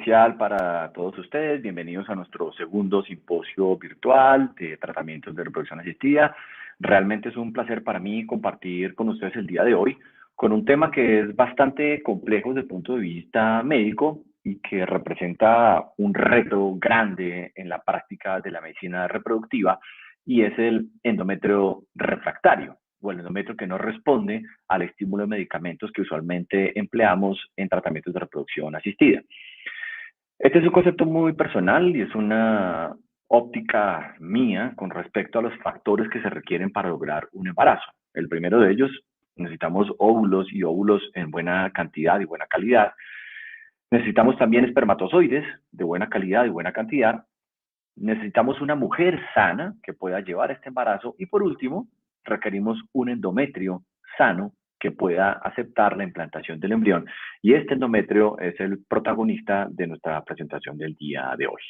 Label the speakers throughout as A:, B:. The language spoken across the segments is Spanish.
A: especial para todos ustedes. Bienvenidos a nuestro segundo simposio virtual de tratamientos de reproducción asistida. Realmente es un placer para mí compartir con ustedes el día de hoy con un tema que es bastante complejo desde el punto de vista médico y que representa un reto grande en la práctica de la medicina reproductiva, y es el endometrio refractario, o el endometrio que no responde al estímulo de medicamentos que usualmente empleamos en tratamientos de reproducción asistida. Este es un concepto muy personal y es una óptica mía con respecto a los factores que se requieren para lograr un embarazo. El primero de ellos, necesitamos óvulos y óvulos en buena cantidad y buena calidad. Necesitamos también espermatozoides de buena calidad y buena cantidad. Necesitamos una mujer sana que pueda llevar este embarazo. Y por último, requerimos un endometrio sano que pueda aceptar la implantación del embrión. Y este endometrio es el protagonista de nuestra presentación del día de hoy.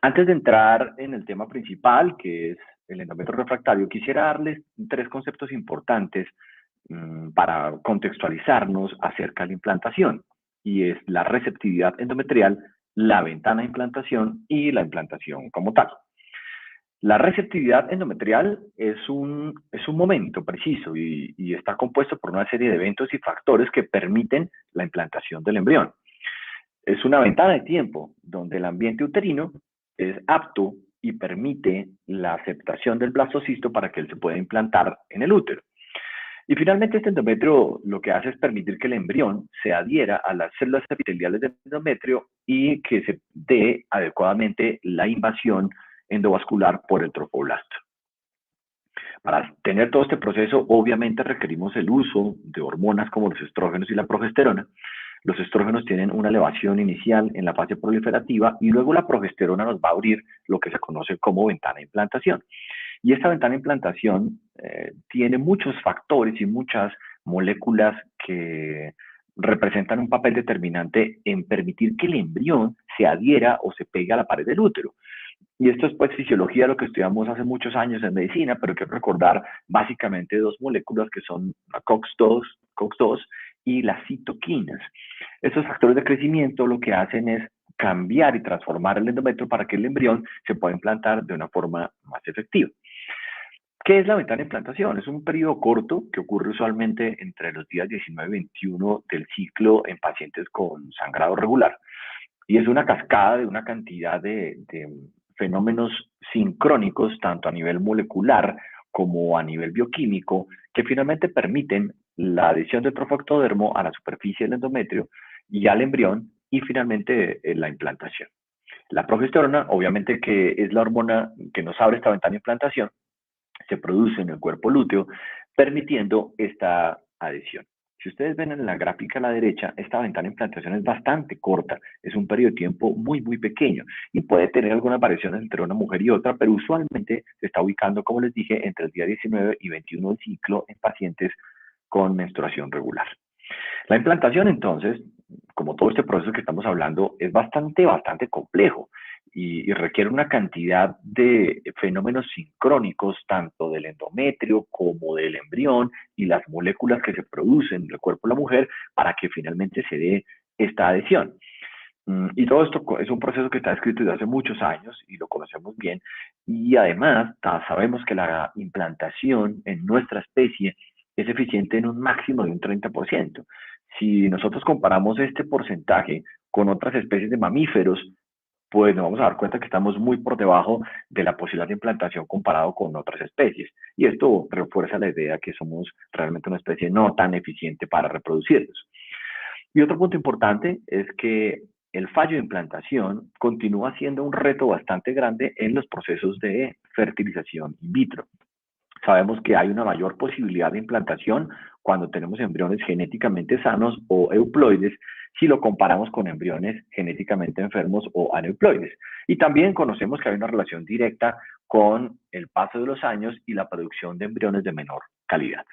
A: Antes de entrar en el tema principal, que es el endometrio refractario, quisiera darles tres conceptos importantes para contextualizarnos acerca de la implantación. Y es la receptividad endometrial, la ventana de implantación y la implantación como tal. La receptividad endometrial es un momento preciso y está compuesto por una serie de eventos y factores que permiten la implantación del embrión. Es una ventana de tiempo donde el ambiente uterino es apto y permite la aceptación del blastocisto para que él se pueda implantar en el útero. Y finalmente este endometrio lo que hace es permitir que el embrión se adhiera a las células epiteliales del endometrio y que se dé adecuadamente la invasión endovascular por el trofoblasto. Para tener todo este proceso, obviamente requerimos el uso de hormonas como los estrógenos y la progesterona. Los estrógenos tienen una elevación inicial en la fase proliferativa y luego la progesterona nos va a abrir lo que se conoce como ventana de implantación. Y esta ventana de implantación tiene muchos factores y muchas moléculas que representan un papel determinante en permitir que el embrión se adhiera o se pegue a la pared del útero. Y esto es pues fisiología, lo que estudiamos hace muchos años en medicina, pero quiero recordar básicamente dos moléculas que son la COX-2 y las citoquinas. Estos factores de crecimiento lo que hacen es cambiar y transformar el endometrio para que el embrión se pueda implantar de una forma más efectiva. ¿Qué es la ventana de implantación? Es un periodo corto que ocurre usualmente entre los días 19 y 21 del ciclo en pacientes con sangrado regular. Y es una cascada de una cantidad de fenómenos sincrónicos, tanto a nivel molecular como a nivel bioquímico, que finalmente permiten la adhesión del trofectodermo a la superficie del endometrio y al embrión, y finalmente la implantación. La progesterona, obviamente, que es la hormona que nos abre esta ventana de implantación, se produce en el cuerpo lúteo, permitiendo esta adhesión. Si ustedes ven en la gráfica a la derecha, esta ventana de implantación es bastante corta, es un periodo de tiempo muy pequeño y puede tener algunas variaciones entre una mujer y otra, pero usualmente se está ubicando, como les dije, entre el día 19 y 21 del ciclo en pacientes con menstruación regular. La implantación, entonces, como todo este proceso que estamos hablando, es bastante complejo y requiere una cantidad de fenómenos sincrónicos, tanto del endometrio como del embrión y las moléculas que se producen en el cuerpo de la mujer para que finalmente se dé esta adhesión. Y todo esto es un proceso que está escrito desde hace muchos años y lo conocemos bien. Y además sabemos que la implantación en nuestra especie es eficiente en un máximo de un 30%. Si nosotros comparamos este porcentaje con otras especies de mamíferos, pues nos vamos a dar cuenta que estamos muy por debajo de la posibilidad de implantación comparado con otras especies. Y esto refuerza la idea que somos realmente una especie no tan eficiente para reproducirnos. Y otro punto importante es que el fallo de implantación continúa siendo un reto bastante grande en los procesos de fertilización in vitro. Sabemos que hay una mayor posibilidad de implantación cuando tenemos embriones genéticamente sanos o euploides, si lo comparamos con embriones genéticamente enfermos o aneuploides. Y también conocemos que hay una relación directa con el paso de los años y la producción de embriones de menor calidad.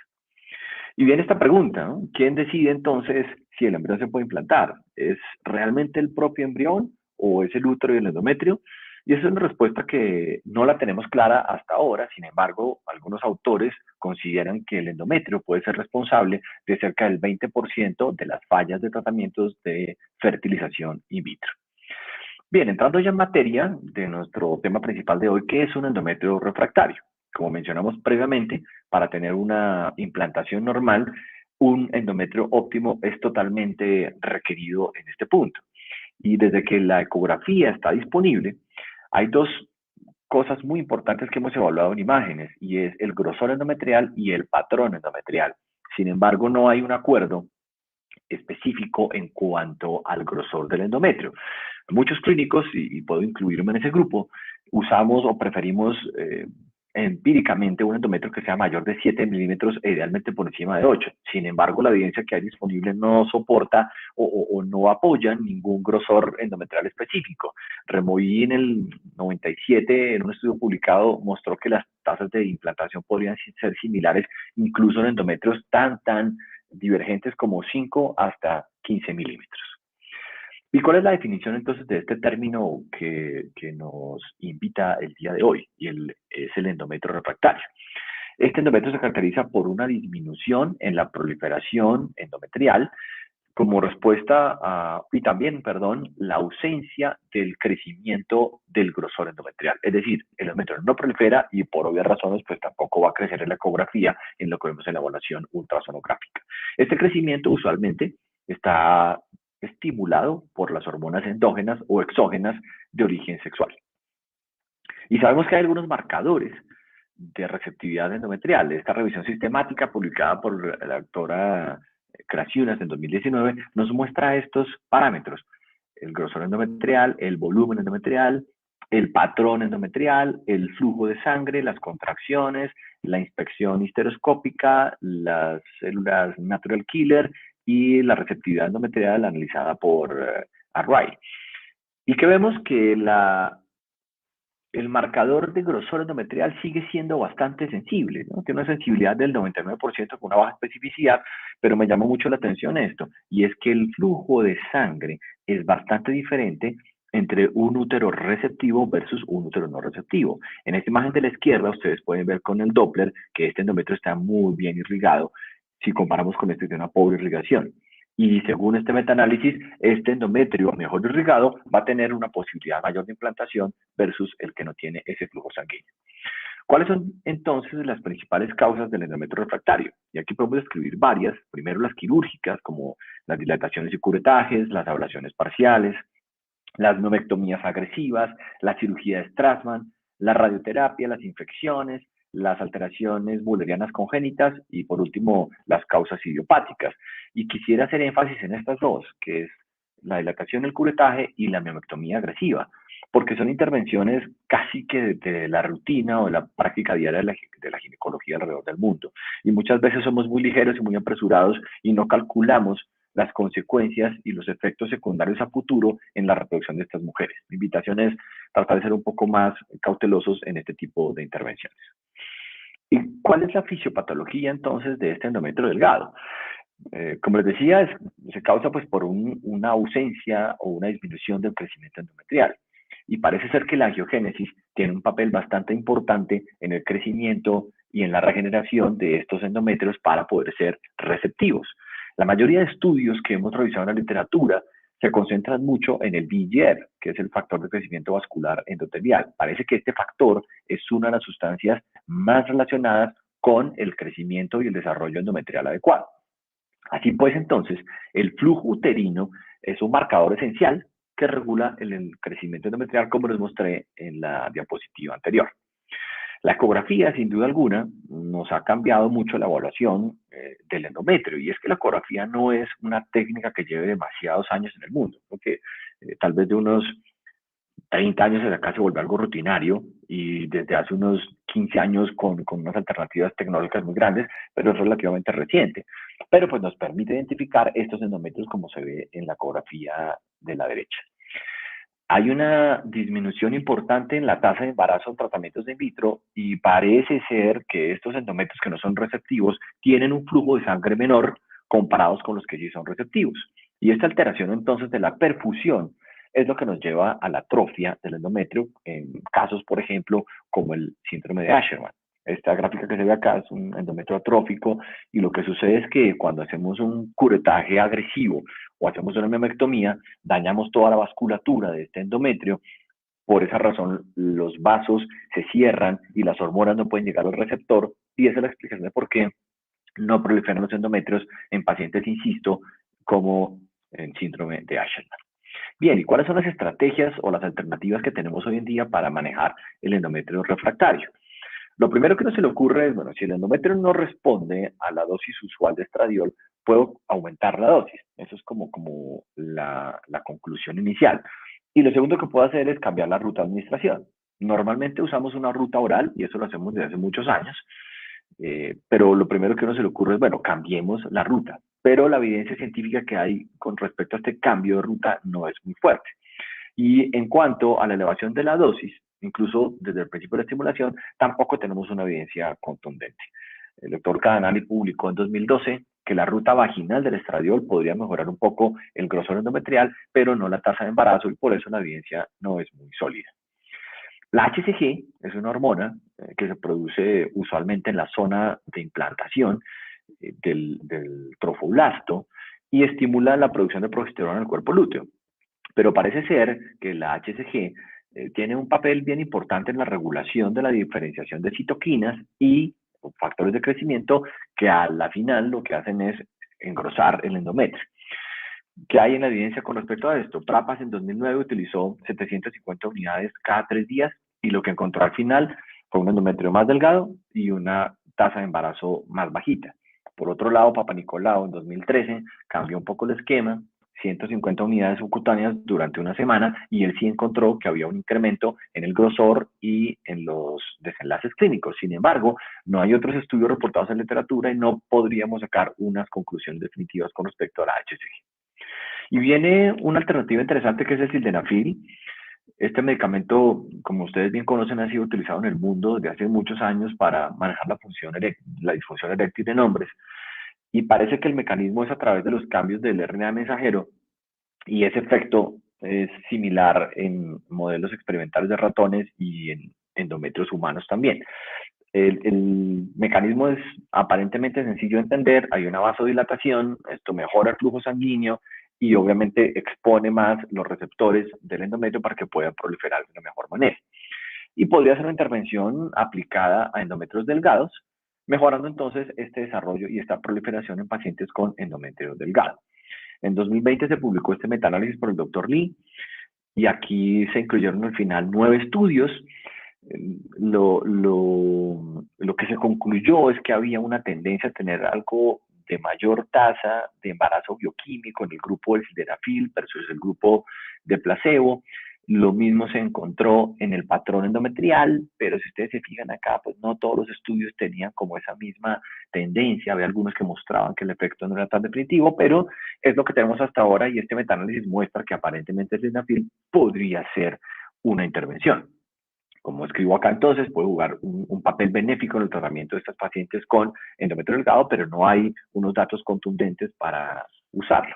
A: Y viene esta pregunta, ¿no? ¿Quién decide entonces si el embrión se puede implantar? ¿Es realmente el propio embrión o es el útero y el endometrio? Y esa es una respuesta que no la tenemos clara hasta ahora. Sin embargo, algunos autores consideran que el endometrio puede ser responsable de cerca del 20% de las fallas de tratamientos de fertilización in vitro. Bien, entrando ya en materia de nuestro tema principal de hoy, ¿qué es un endometrio refractario? Como mencionamos previamente, para tener una implantación normal, un endometrio óptimo es totalmente requerido en este punto. Y desde que la ecografía está disponible, hay dos cosas muy importantes que hemos evaluado en imágenes, y es el grosor endometrial y el patrón endometrial. Sin embargo, no hay un acuerdo específico en cuanto al grosor del endometrio. Muchos clínicos, y puedo incluirme en ese grupo, usamos o preferimos empíricamente un endometrio que sea mayor de 7 milímetros e idealmente por encima de 8. Sin embargo, la evidencia que hay disponible no soporta o no apoya ningún grosor endometrial específico. Removí en el 97, en un estudio publicado, mostró que las tasas de implantación podrían ser similares incluso en endometrios tan divergentes como 5 hasta 15 milímetros. ¿Y cuál es la definición entonces de este término que nos invita el día de hoy? Es el endometrio refractario. Este endometrio se caracteriza por una disminución en la proliferación endometrial como respuesta y también, perdón, la ausencia del crecimiento del grosor endometrial. Es decir, el endometrio no prolifera y por obvias razones pues tampoco va a crecer en la ecografía en lo que vemos en la evaluación ultrasonográfica. Este crecimiento usualmente está estimulado por las hormonas endógenas o exógenas de origen sexual. Y sabemos que hay algunos marcadores de receptividad endometrial. Esta revisión sistemática publicada por la doctora Krasiunas en 2019 nos muestra estos parámetros: el grosor endometrial, el volumen endometrial, el patrón endometrial, el flujo de sangre, las contracciones, la inspección histeroscópica, las células natural killer y la receptividad endometrial analizada por Array. Y que vemos que el marcador de grosor endometrial sigue siendo bastante sensible, ¿no? Tiene una sensibilidad del 99% con una baja especificidad, pero me llama mucho la atención esto, y es que el flujo de sangre es bastante diferente entre un útero receptivo versus un útero no receptivo. En esta imagen de la izquierda ustedes pueden ver con el Doppler que este endometrio está muy bien irrigado si comparamos con este de una pobre irrigación. Y según este metaanálisis, este endometrio mejor irrigado va a tener una posibilidad mayor de implantación versus el que no tiene ese flujo sanguíneo. ¿Cuáles son entonces las principales causas del endometrio refractario? Y aquí podemos describir varias. Primero, las quirúrgicas, como las dilataciones y curetajes, las ablaciones parciales, las miomettomías agresivas, la cirugía de Strassmann, la radioterapia, las infecciones, las alteraciones mullerianas congénitas y por último las causas idiopáticas. Y quisiera hacer énfasis en estas dos, que es la dilatación, el curetaje y la miomectomía agresiva, porque son intervenciones casi que de la rutina o de la práctica diaria de la ginecología alrededor del mundo. Y muchas veces somos muy ligeros y muy apresurados y no calculamos las consecuencias y los efectos secundarios a futuro en la reproducción de estas mujeres. Mi invitación es tratar de ser un poco más cautelosos en este tipo de intervenciones. ¿Y cuál es la fisiopatología entonces de este endometrio delgado? Como les decía, se causa pues por una ausencia o una disminución del crecimiento endometrial. Y parece ser que la angiogénesis tiene un papel bastante importante en el crecimiento y en la regeneración de estos endometrios para poder ser receptivos. La mayoría de estudios que hemos revisado en la literatura se concentran mucho en el VEGF, que es el factor de crecimiento vascular endotelial. Parece que este factor es una de las sustancias más relacionadas con el crecimiento y el desarrollo endometrial adecuado. Así pues, entonces, el flujo uterino es un marcador esencial que regula el crecimiento endometrial, como les mostré en la diapositiva anterior. La ecografía, sin duda alguna, nos ha cambiado mucho la evaluación del endometrio, y es que la ecografía no es una técnica que lleve demasiados años en el mundo, porque tal vez de unos 30 años hacia acá se volvió algo rutinario, y desde hace unos 15 años con unas alternativas tecnológicas muy grandes, pero es relativamente reciente. Pero pues nos permite identificar estos endometrios como se ve en la ecografía de la derecha. Hay una disminución importante en la tasa de embarazo en tratamientos de in vitro y parece ser que estos endometrios que no son receptivos tienen un flujo de sangre menor comparados con los que sí son receptivos. Y esta alteración entonces de la perfusión es lo que nos lleva a la atrofia del endometrio en casos, por ejemplo, como el síndrome de Asherman. Esta gráfica que se ve acá es un endometrio atrófico y lo que sucede es que cuando hacemos un curetaje agresivo o hacemos una memectomía, dañamos toda la vasculatura de este endometrio. Por esa razón, los vasos se cierran y las hormonas no pueden llegar al receptor, y esa es la explicación de por qué no proliferan los endometrios en pacientes, insisto, como en síndrome de Asherman. Bien, ¿y cuáles son las estrategias o las alternativas que tenemos hoy en día para manejar el endometrio refractario? Lo primero que nos se le ocurre es, bueno, si el endometrio no responde a la dosis usual de estradiol, puedo aumentar la dosis. Eso es como la conclusión inicial. Y lo segundo que puedo hacer es cambiar la ruta de administración. Normalmente usamos una ruta oral y eso lo hacemos desde hace muchos años, pero lo primero que uno se le ocurre es, bueno, cambiemos la ruta. Pero la evidencia científica que hay con respecto a este cambio de ruta no es muy fuerte. Y en cuanto a la elevación de la dosis, incluso desde el principio de la estimulación, tampoco tenemos una evidencia contundente. El doctor Cadanali publicó en 2012 que la ruta vaginal del estradiol podría mejorar un poco el grosor endometrial, pero no la tasa de embarazo, y por eso la evidencia no es muy sólida. La HCG es una hormona que se produce usualmente en la zona de implantación del trofoblasto y estimula la producción de progesterona en el cuerpo lúteo. Pero parece ser que la HCG tiene un papel bien importante en la regulación de la diferenciación de citoquinas y factores de crecimiento que a la final lo que hacen es engrosar el endometrio. ¿Qué hay en la evidencia con respecto a esto? Prapas en 2009 utilizó 750 unidades cada 3 días y lo que encontró al final fue un endometrio más delgado y una tasa de embarazo más bajita. Por otro lado, Papa Nicolau en 2013 cambió un poco el esquema, 150 unidades subcutáneas durante una semana, y él sí encontró que había un incremento en el grosor y en los desenlaces clínicos. Sin embargo, no hay otros estudios reportados en literatura y no podríamos sacar unas conclusiones definitivas con respecto a la HCG. Y viene una alternativa interesante que es el sildenafil. Este medicamento, como ustedes bien conocen, ha sido utilizado en el mundo desde hace muchos años para manejar la disfunción eréctil en hombres. Y parece que el mecanismo es a través de los cambios del RNA mensajero, y ese efecto es similar en modelos experimentales de ratones y en endometrios humanos también. El mecanismo es aparentemente sencillo de entender, hay una vasodilatación, esto mejora el flujo sanguíneo y obviamente expone más los receptores del endometrio para que puedan proliferar de una mejor manera. Y podría ser una intervención aplicada a endometrios delgados, mejorando entonces este desarrollo y esta proliferación en pacientes con endometrio delgado. En 2020 se publicó este metaanálisis por el doctor Lee y aquí se incluyeron al final 9 estudios. Lo que se concluyó es que había una tendencia a tener algo de mayor tasa de embarazo bioquímico en el grupo del sildenafil versus el grupo de placebo. Lo mismo se encontró en el patrón endometrial, pero si ustedes se fijan acá, pues no todos los estudios tenían como esa misma tendencia. Había algunos que mostraban que el efecto no era tan definitivo, pero es lo que tenemos hasta ahora, y este metaanálisis muestra que aparentemente el sildenafil podría ser una intervención. Como escribo acá, entonces puede jugar un papel benéfico en el tratamiento de estos pacientes con endometrio delgado, pero no hay unos datos contundentes para usarlo.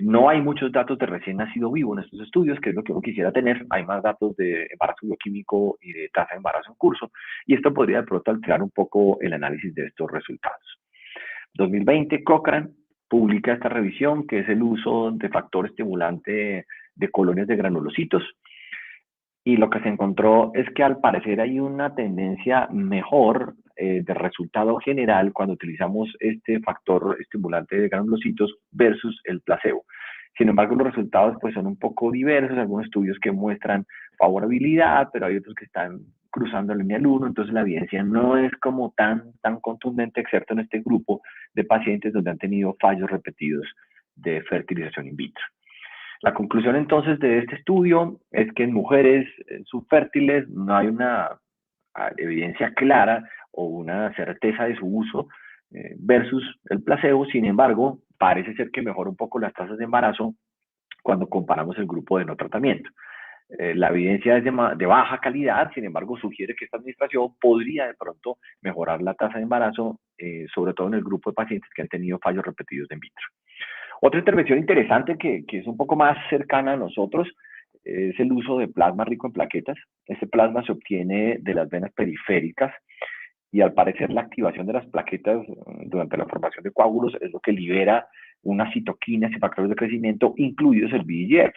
A: No hay muchos datos de recién nacido vivo en estos estudios, que es lo que uno quisiera tener. Hay más datos de embarazo bioquímico y de tasa de embarazo en curso, y esto podría de pronto alterar un poco el análisis de estos resultados. 2020, Cochrane publica esta revisión, que es el uso de factor estimulante de colonias de granulocitos, y lo que se encontró es que al parecer hay una tendencia mejor de resultado general cuando utilizamos este factor estimulante de granulocitos versus el placebo. Sin embargo, los resultados pues son un poco diversos, algunos estudios que muestran favorabilidad, pero hay otros que están cruzando la línea del 1, entonces la evidencia no es como tan contundente, excepto en este grupo de pacientes donde han tenido fallos repetidos de fertilización in vitro. La conclusión entonces de este estudio es que en mujeres subfértiles no hay una evidencia clara o una certeza de su uso versus el placebo. Sin embargo, parece ser que mejora un poco las tasas de embarazo cuando comparamos el grupo de no tratamiento. La evidencia es de baja calidad, sin embargo, sugiere que esta administración podría de pronto mejorar la tasa de embarazo, sobre todo en el grupo de pacientes que han tenido fallos repetidos de in vitro. Otra intervención interesante que es un poco más cercana a nosotros es el uso de plasma rico en plaquetas. Este plasma se obtiene de las venas periféricas y al parecer la activación de las plaquetas durante la formación de coágulos es lo que libera unas citoquinas y factores de crecimiento, incluidos el VEGF.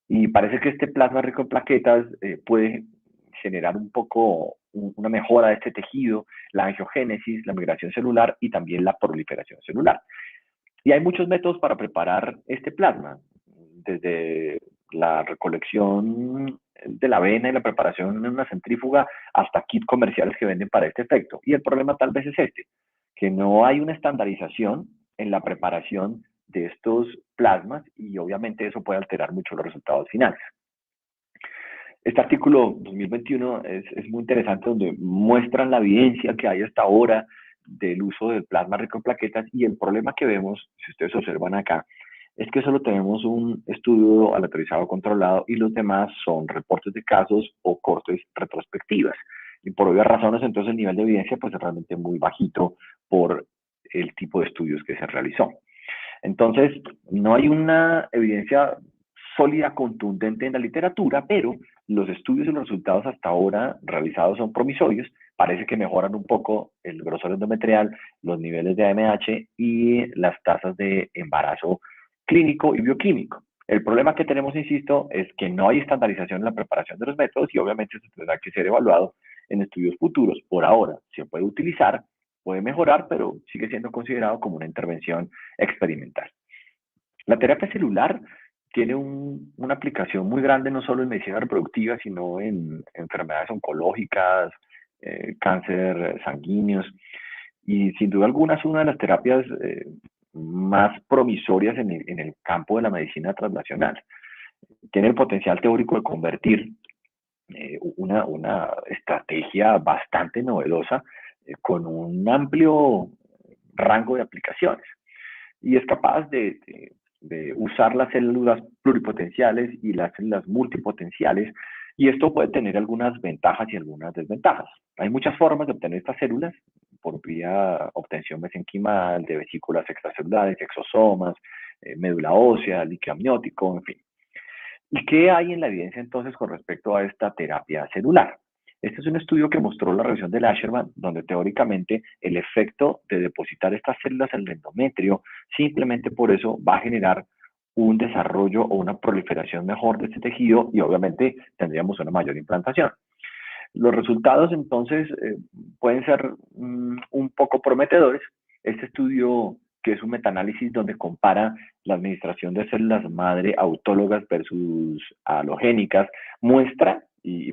A: Y parece que este plasma rico en plaquetas puede generar un poco una mejora de este tejido, la angiogénesis, la migración celular y también la proliferación celular. Y hay muchos métodos para preparar este plasma, desde la recolección de la avena y la preparación en una centrífuga hasta kits comerciales que venden para este efecto. Y el problema tal vez es este, que no hay una estandarización en la preparación de estos plasmas y obviamente eso puede alterar mucho los resultados finales. Este artículo 2021 es muy interesante donde muestran la evidencia que hay hasta ahora del uso del plasma rico en plaquetas y el problema que vemos, si ustedes observan acá, es que solo tenemos un estudio aleatorizado controlado y los demás son reportes de casos o cortes retrospectivas. Y por obvias razones, entonces el nivel de evidencia pues es realmente muy bajito por el tipo de estudios que se realizó. Entonces, no hay una evidencia sólida, contundente en la literatura, pero los estudios y los resultados hasta ahora realizados son promisorios. Parece que mejoran un poco el grosor endometrial, los niveles de AMH y las tasas de embarazo clínico y bioquímico. El problema que tenemos, insisto, es que no hay estandarización en la preparación de los métodos y obviamente eso tendrá que ser evaluado en estudios futuros. Por ahora se puede utilizar, puede mejorar, pero sigue siendo considerado como una intervención experimental. La terapia celular tiene una aplicación muy grande no solo en medicina reproductiva, sino en enfermedades oncológicas, cáncer sanguíneos, y sin duda alguna es una de las terapias más promisorias en el campo de la medicina translacional. Tiene el potencial teórico de convertir una estrategia bastante novedosa con un amplio rango de aplicaciones y es capaz de usar las células pluripotenciales y las células multipotenciales y esto puede tener algunas ventajas y algunas desventajas. Hay muchas formas de obtener estas células por vía obtención mesenquimal, de vesículas extracelulares, exosomas, médula ósea, líquido amniótico, en fin. ¿Y qué hay en la evidencia entonces con respecto a esta terapia celular? Este es un estudio que mostró la revisión del Asherman, donde teóricamente el efecto de depositar estas células en el endometrio, simplemente por eso va a generar un desarrollo o una proliferación mejor de este tejido y obviamente tendríamos una mayor implantación. Los resultados entonces pueden ser un poco prometedores. Este estudio, que es un metaanálisis donde compara la administración de células madre autólogas versus halogénicas, muestra,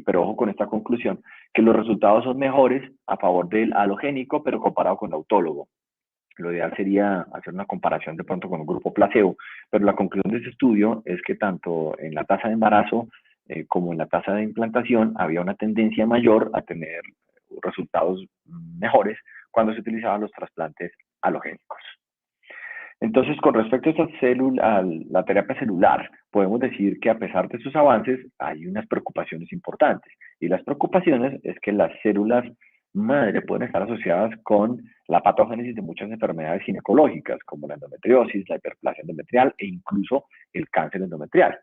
A: pero ojo con esta conclusión, que los resultados son mejores a favor del halogénico, pero comparado con el autólogo. Lo ideal sería hacer una comparación de pronto con un grupo placebo, pero la conclusión de este estudio es que tanto en la tasa de embarazo como en la tasa de implantación había una tendencia mayor a tener resultados mejores cuando se utilizaban los trasplantes halogénicos. Entonces, con respecto a esta célula, a la terapia celular, podemos decir que a pesar de sus avances, hay unas preocupaciones importantes. Y las preocupaciones es que las células madre pueden estar asociadas con la patogénesis de muchas enfermedades ginecológicas, como la endometriosis, la hiperplasia endometrial e incluso el cáncer endometrial.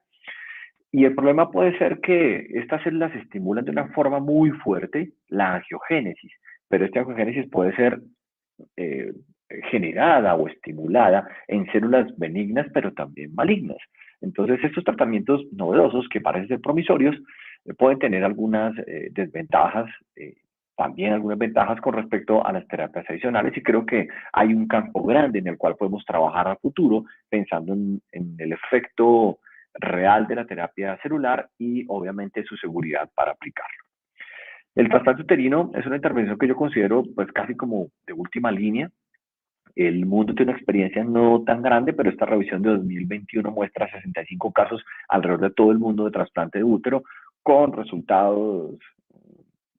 A: Y el problema puede ser que estas células estimulan de una forma muy fuerte la angiogénesis, pero esta angiogénesis puede ser eh, generada o estimulada en células benignas, pero también malignas. Entonces, estos tratamientos novedosos que parecen ser promisorios pueden tener algunas desventajas, también algunas ventajas con respecto a las terapias adicionales y creo que hay un campo grande en el cual podemos trabajar a futuro pensando en el efecto real de la terapia celular y obviamente su seguridad para aplicarlo. El trasplante uterino es una intervención que yo considero pues casi como de última línea. El mundo tiene una experiencia no tan grande, pero esta revisión de 2021 muestra 65 casos alrededor de todo el mundo de trasplante de útero con resultados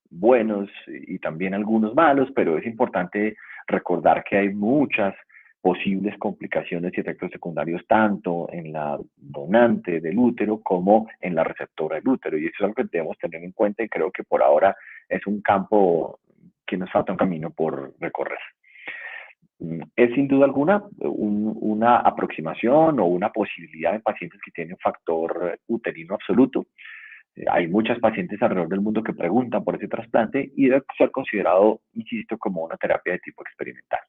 A: buenos y también algunos malos, pero es importante recordar que hay muchas posibles complicaciones y efectos secundarios tanto en la donante del útero como en la receptora del útero. Y eso es algo que debemos tener en cuenta y creo que por ahora es un campo que nos falta un camino por recorrer. Es sin duda alguna una aproximación o una posibilidad en pacientes que tienen factor uterino absoluto. Hay muchas pacientes alrededor del mundo que preguntan por ese trasplante y debe ser considerado, insisto, como una terapia de tipo experimental.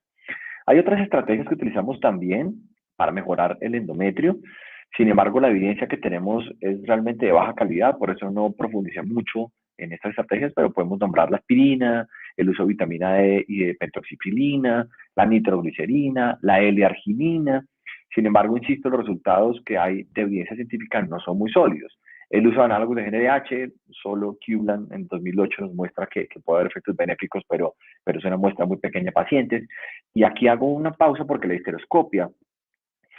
A: Hay otras estrategias que utilizamos también para mejorar el endometrio. Sin embargo, la evidencia que tenemos es realmente de baja calidad, por eso no profundicé mucho en estas estrategias, pero podemos nombrar la aspirina, el uso de vitamina D y de pentoxifilina, la nitroglicerina, la L-arginina. Sin embargo, insisto, los resultados que hay de evidencia científica no son muy sólidos. El uso de análogos de GnRH, solo Qblan en 2008 nos muestra que puede haber efectos benéficos, pero es una muestra muy pequeña de pacientes. Y aquí hago una pausa porque la histeroscopia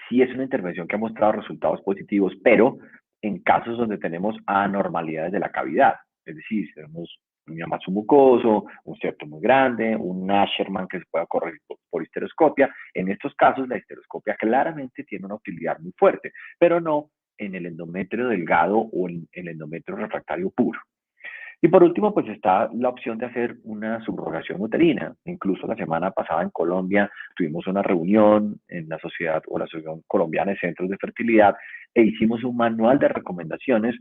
A: sí es una intervención que ha mostrado resultados positivos, pero en casos donde tenemos anormalidades de la cavidad, es decir, si tenemos un miamazo mucoso, un septo muy grande, un Asherman que se pueda corregir por histeroscopia. En estos casos, la histeroscopia claramente tiene una utilidad muy fuerte, pero no en el endometrio delgado o en el endometrio refractario puro. Y por último, pues está la opción de hacer una subrogación uterina. Incluso la semana pasada en Colombia tuvimos una reunión en la sociedad o la Asociación Colombiana de Centros de Fertilidad e hicimos un manual de recomendaciones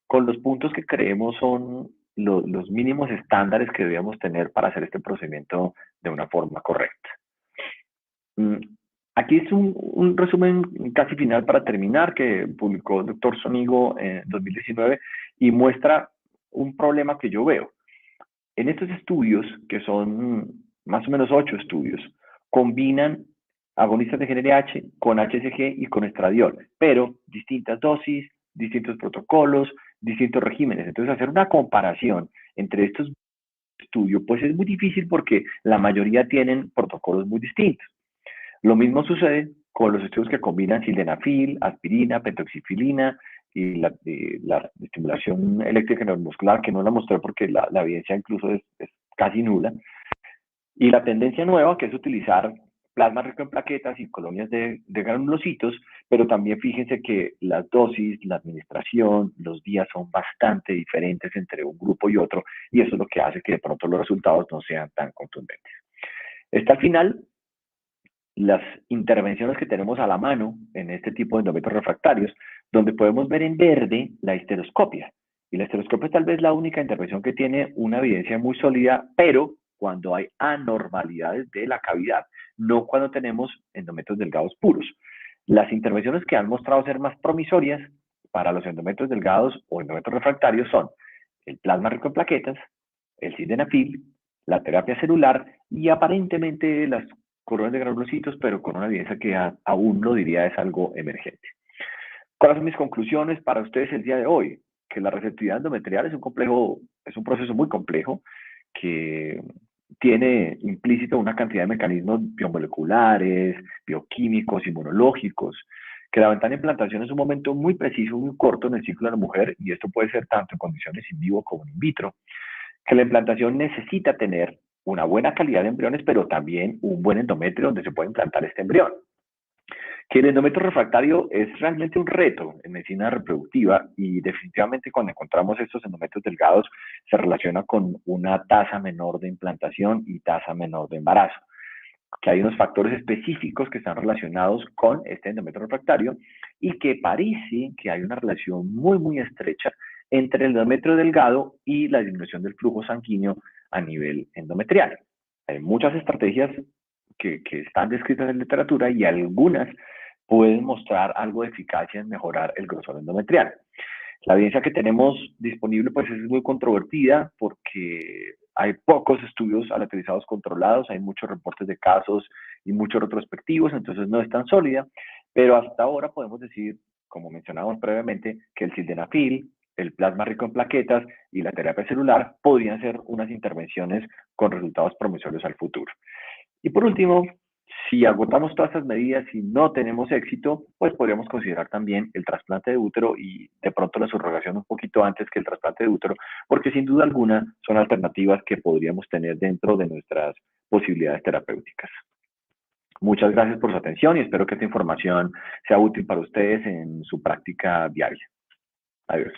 A: con los puntos que creemos son los mínimos estándares que debíamos tener para hacer este procedimiento de una forma correcta. Aquí es un resumen casi final para terminar que publicó el doctor Sonigo en 2019 y muestra un problema que yo veo. En estos estudios, que son más o menos 8 estudios, combinan agonistas de GnRH con HCG y con estradiol, pero distintas dosis, distintos protocolos, distintos regímenes. Entonces, hacer una comparación entre estos estudios, pues es muy difícil porque la mayoría tienen protocolos muy distintos. Lo mismo sucede con los estudios que combinan sildenafil, aspirina, pentoxifilina y la estimulación eléctrica neuromuscular, que no la mostré porque la evidencia incluso es casi nula. Y la tendencia nueva, que es utilizar plasma rico en plaquetas y colonias de granulocitos, pero también fíjense que las dosis, la administración, los días son bastante diferentes entre un grupo y otro, y eso es lo que hace que de pronto los resultados no sean tan contundentes. Está al final las intervenciones que tenemos a la mano en este tipo de endometrios refractarios, donde podemos ver en verde la histeroscopia. Y la histeroscopia es tal vez la única intervención que tiene una evidencia muy sólida, pero cuando hay anormalidades de la cavidad, no cuando tenemos endometrios delgados puros. Las intervenciones que han mostrado ser más promisorias para los endometrios delgados o endometrios refractarios son el plasma rico en plaquetas, el sildenafil, la terapia celular y aparentemente las coronas de granulocitos, pero con una evidencia que aún lo diría es algo emergente. ¿Cuáles son mis conclusiones para ustedes el día de hoy? Que la receptividad endometrial es un proceso muy complejo que tiene implícito una cantidad de mecanismos biomoleculares, bioquímicos, inmunológicos, que la ventana de implantación es un momento muy preciso, muy corto en el ciclo de la mujer, y esto puede ser tanto en condiciones in vivo como in vitro, que la implantación necesita tener una buena calidad de embriones, pero también un buen endometrio donde se puede implantar este embrión. Que el endometrio refractario es realmente un reto en medicina reproductiva y definitivamente cuando encontramos estos endometrios delgados se relaciona con una tasa menor de implantación y tasa menor de embarazo. Que hay unos factores específicos que están relacionados con este endometrio refractario y que parece que hay una relación muy, muy estrecha entre el endometrio delgado y la disminución del flujo sanguíneo a nivel endometrial. Hay muchas estrategias que están descritas en la literatura y algunas pueden mostrar algo de eficacia en mejorar el grosor endometrial. La evidencia que tenemos disponible pues es muy controvertida porque hay pocos estudios aleatorizados controlados, hay muchos reportes de casos y muchos retrospectivos, entonces no es tan sólida, pero hasta ahora podemos decir, como mencionamos previamente, que el sildenafil, el plasma rico en plaquetas y la terapia celular podrían ser unas intervenciones con resultados promisorios al futuro. Y por último, si agotamos todas estas medidas y no tenemos éxito, pues podríamos considerar también el trasplante de útero y de pronto la subrogación un poquito antes que el trasplante de útero, porque sin duda alguna son alternativas que podríamos tener dentro de nuestras posibilidades terapéuticas. Muchas gracias por su atención y espero que esta información sea útil para ustedes en su práctica diaria. Adiós.